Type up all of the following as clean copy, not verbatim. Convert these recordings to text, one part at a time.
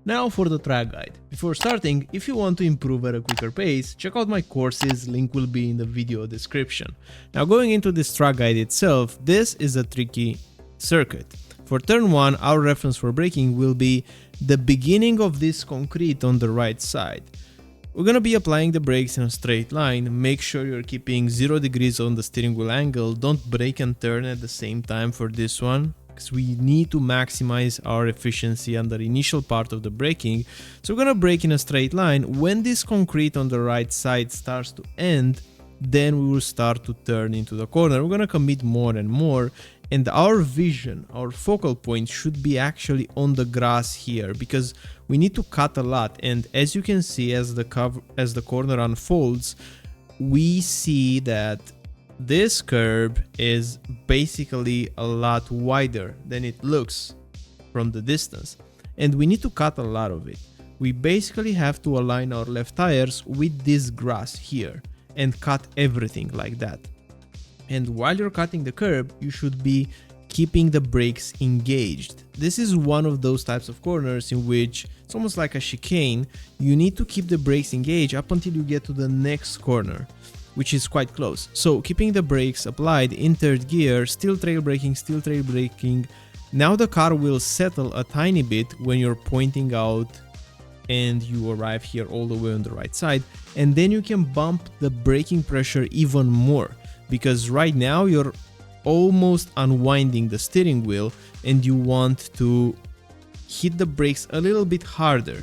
Now for the track guide. Before starting, if you want to improve at a quicker pace, check out my courses, link will be in the video description. Now going into this track guide itself, this is a tricky circuit. For turn 1, our reference for braking will be the beginning of this concrete on the right side. We're gonna be applying the brakes in a straight line. Make sure you're keeping 0 degrees on the steering wheel angle. Don't brake and turn at the same time for this one, because we need to maximize our efficiency on the initial part of the braking. So we're gonna brake in a straight line. When this concrete on the right side starts to end, then we will start to turn into the corner. We're gonna commit more and more, and our vision, our focal point should be actually on the grass here, because we need to cut a lot. And as you can see, as the corner unfolds, we see that this curb is basically a lot wider than it looks from the distance, and we need to cut a lot of it. We basically have to align our left tires with this grass here and cut everything like that. And while you're cutting the curb, you should be keeping the brakes engaged. This is one of those types of corners in which it's almost like a chicane. You need to keep the brakes engaged up until you get to the next corner, which is quite close. So keeping the brakes applied in third gear, still trail braking. Now the car will settle a tiny bit when you're pointing out and you arrive here all the way on the right side, and then you can bump the braking pressure even more, because right now you're almost unwinding the steering wheel and you want to hit the brakes a little bit harder.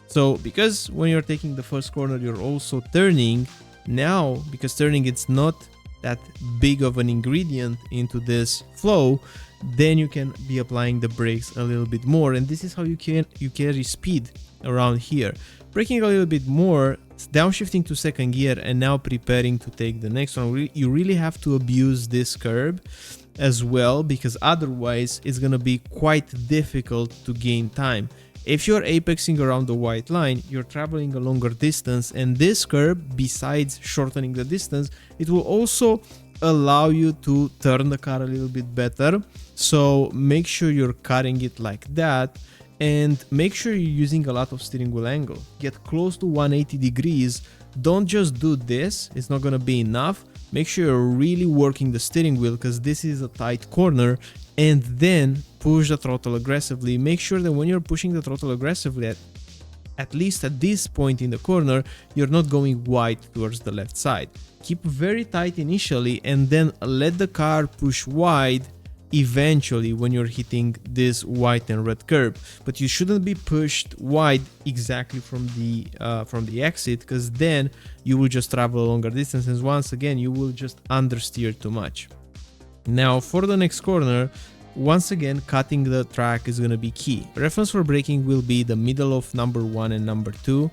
So because when you're taking the first corner, you're also turning. Now, because turning it's not that big of an ingredient into this flow, then you can be applying the brakes a little bit more, and this is how you carry speed around here. Braking a little bit more, downshifting to second gear, and now preparing to take the next one. You really have to abuse this curb as well, because otherwise it's gonna be quite difficult to gain time. If you're apexing around the white line, you're traveling a longer distance, and this curb, besides shortening the distance, it will also allow you to turn the car a little bit better. So make sure you're cutting it like that, and make sure you're using a lot of steering wheel angle. Get close to 180 degrees. Don't just do this, it's not gonna be enough. Make sure you're really working the steering wheel, because this is a tight corner, and then push the throttle aggressively. Make sure that when you're pushing the throttle aggressively, at least at this point in the corner, you're not going wide towards the left side. Keep very tight initially, and then let the car push wide eventually when you're hitting this white and red curb. But you shouldn't be pushed wide exactly from the exit, because then you will just travel a longer distance, and once again you will just understeer too much. Now for the next corner, once again cutting the track is going to be key. Reference for braking will be the middle of number 1 and number 2.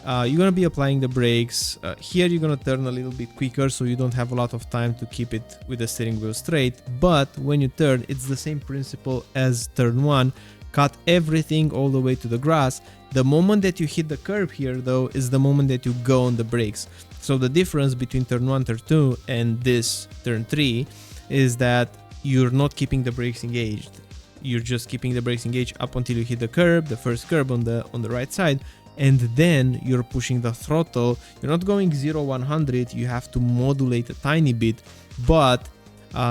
You're going to be applying the brakes. Here you're going to turn a little bit quicker, so you don't have a lot of time to keep it with the steering wheel straight. But when you turn, it's the same principle as turn 1. Cut everything all the way to the grass. The moment that you hit the curb here, though, is the moment that you go on the brakes. So the difference between turn 1, turn 2 and this turn 3 is that you're not keeping the brakes engaged. You're just keeping the brakes engaged up until you hit the curb, the first curb on the right side, and then you're pushing the throttle. You're not going 0-100, you have to modulate a tiny bit, but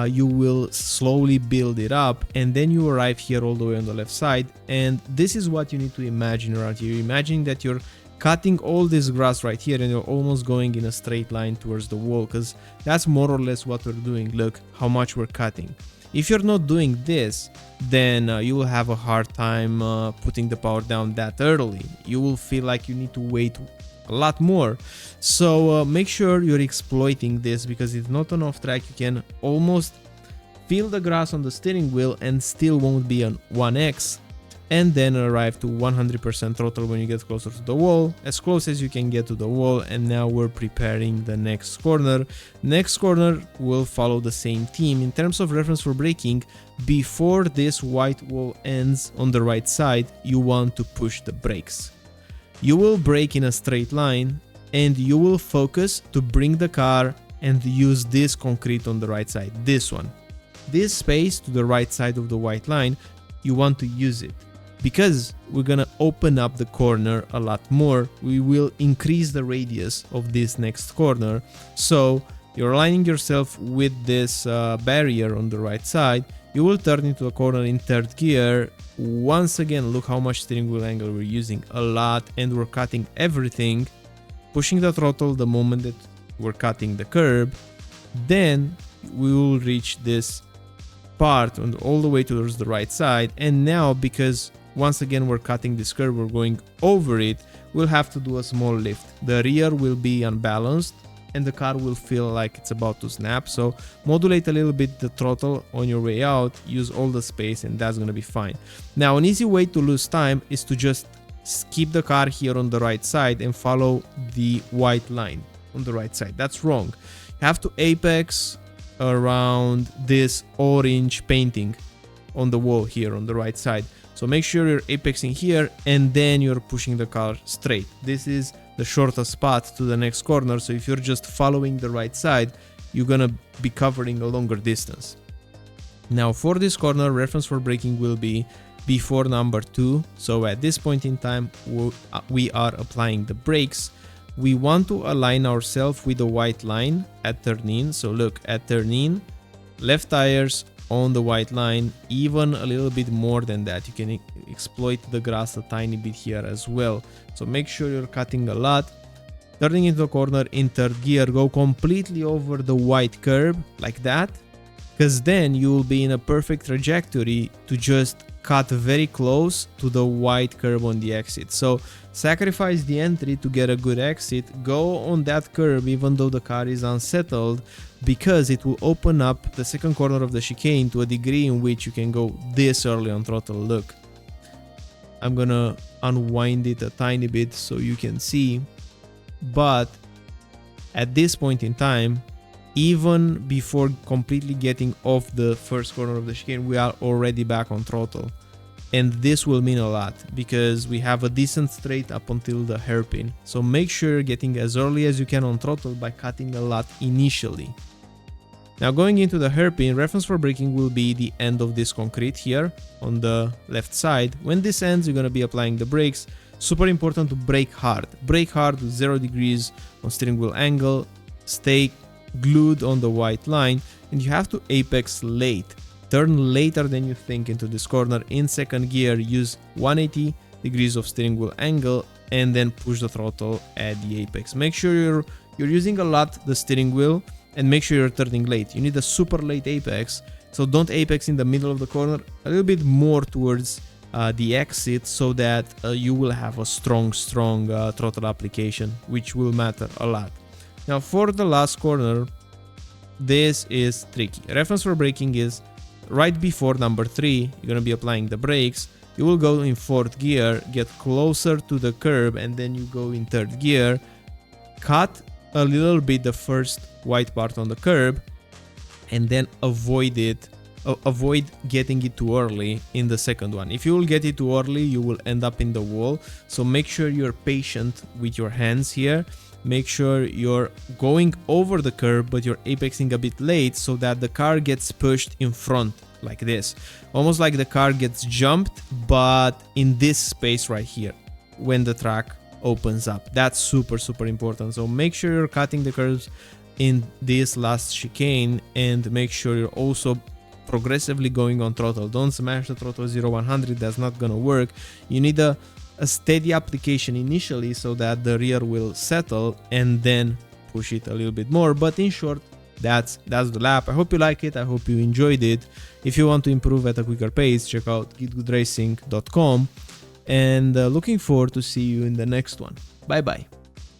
you will slowly build it up, and then you arrive here all the way on the left side. And this is what you need to imagine around here. Imagine that you're cutting all this grass right here, and you're almost going in a straight line towards the wall, because that's more or less what we're doing. Look how much we're cutting. If you're not doing this, then you will have a hard time putting the power down that early. You will feel like you need to wait a lot more. So make sure you're exploiting this, because if not on off track, you can almost feel the grass on the steering wheel and still won't be on 1x, and then arrive to 100% throttle when you get closer to the wall, as close as you can get to the wall. And now we're preparing the next corner. Next corner will follow the same theme. In terms of reference for braking, before this white wall ends on the right side, you want to push the brakes. You will brake in a straight line, and you will focus to bring the car and use this concrete on the right side, this one. This space to the right side of the white line, you want to use it. because we're gonna open up the corner a lot more, we will increase the radius of this next corner. So you're aligning yourself with this barrier on the right side. You will turn into a corner in third gear. Once again, look how much steering wheel angle we're using, a lot, and we're cutting everything, pushing the throttle the moment that we're cutting the curb. Then we will reach this part all the way towards the right side, and now because once again we're cutting this curve, we're going over it, we'll have to do a small lift. The rear will be unbalanced and the car will feel like it's about to snap, so modulate a little bit the throttle on your way out, use all the space, and that's gonna be fine. Now an easy way to lose time is to just keep the car here on the right side and follow the white line on the right side. That's wrong. You have to apex around this orange painting on the wall here on the right side. So make sure you're apexing here and then you're pushing the car straight. This is the shortest spot to the next corner, so if you're just following the right side, you're gonna be covering a longer distance. Now for this corner, reference for braking will be before number 2. So at this point in time, we are applying the brakes. We want to align ourselves with the white line at turn in. So look, at turn in, left tires on the white line, even a little bit more than that. You can exploit the grass a tiny bit here as well. So make sure you're cutting a lot. Turning into a corner in third gear, go completely over the white curb like that, because then you will be in a perfect trajectory to just cut very close to the white curb on the exit. So sacrifice the entry to get a good exit, go on that curb even though the car is unsettled, because it will open up the second corner of the chicane to a degree in which you can go this early on throttle. Look, I'm gonna unwind it a tiny bit so you can see, but at this point in time, even before completely getting off the first corner of the chicane, we are already back on throttle. And this will mean a lot because we have a decent straight up until the hairpin. So make sure you're getting as early as you can on throttle by cutting a lot initially. Now going into the hairpin, reference for braking will be the end of this concrete here on the left side. When this ends, you're going to be applying the brakes. Super important to brake hard. Brake hard with 0 degrees on steering wheel angle. Stay glued on the white line, and you have to apex late. Turn later than you think into this corner in second gear, use 180 degrees of steering wheel angle, and then push the throttle at the apex. Make sure you're using a lot the steering wheel, and make sure you're turning late. You need a super late apex, so don't apex in the middle of the corner, a little bit more towards the exit, so that you will have a strong throttle application, which will matter a lot. Now for the last corner, this is tricky. Reference for braking is right before number 3. You're going to be applying the brakes. You will go in 4th gear, get closer to the curb, and then you go in 3rd gear. Cut a little bit the first white part on the curb, and then avoid getting it too early in the second one. If you will get it too early, you will end up in the wall. So make sure you're patient with your hands here. Make sure you're going over the curb, but you're apexing a bit late so that the car gets pushed in front like this. Almost like the car gets jumped, but in this space right here when the track opens up. That's super important. So make sure you're cutting the curves in this last chicane, and make sure you're also progressively going on throttle. Don't smash the throttle 0-100. That's not gonna work. You need a steady application initially so that the rear will settle, and then push it a little bit more. But in short, that's the lap. I hope you like it. I hope you enjoyed it. If you want to improve at a quicker pace, check out GITGUDRacing.com, and looking forward to see you in the next one. Bye bye.